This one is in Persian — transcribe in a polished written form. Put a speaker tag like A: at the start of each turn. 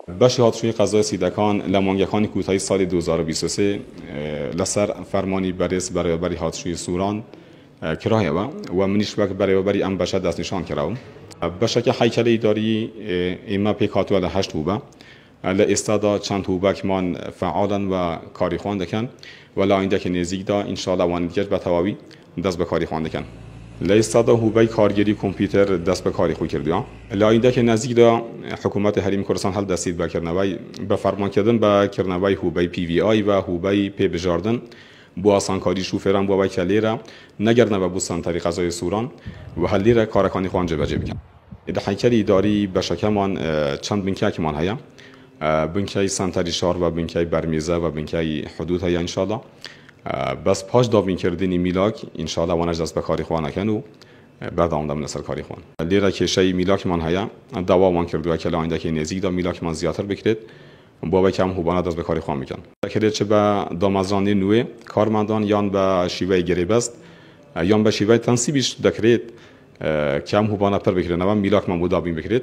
A: بخش هاتشوی قضای سیدکان لمانگکانی کوتاهی سال 2023 لسر فرمانی بریس برای هاتشوی سوران کرایه و منیش وقت برای ام بشه دست نشان کراو بشه که هیکل اداری ایما پیکاتو ال 8 هوبه لاستادا چند هوبه که من فعالن و کاری خوانده کن و لاینده که نزدیک دا ان شاء الله وانیدگش به تواوی دست به کاری خوانده کن لاستادا هوبه کارگری کامپیوتر دست به کاری خو کردیا لاینده که نزدیک دا حکومت حریم کردستان هل دستید به کرنوی به فرمان کردن به کرنوی هوبه پی وی آی و هوبه پی بجاردن بو آسانکاری شوفران بو وکلی را نگرنه و بوستان طریق قضای سوران و حلی را کارکانی خوان جبجه بکن در هیکل اداری بشکمان چند بنکه که من هیا بنکه سنتری شهر و بنکه برمیزه و بنکه حدود هیا انشالله بس پاش داوین کردنی میلاک انشالله وانش دست به کاری خوان کنو بعد آمدم نسل کاری خوان لیرا که شی میلاک من هیا دوا وان کردو که لاینده که نزدیک دا میلاک من زیاتر بکرد بابا کم هوبانه دست به کاری خوان میکن که چه به دامازرانی نوع کارمندان یان به شیوه گریب است یان به شیوه تنصیبش دکرید کم هوبانه پر بکرد و میلاک من بودابین بکرد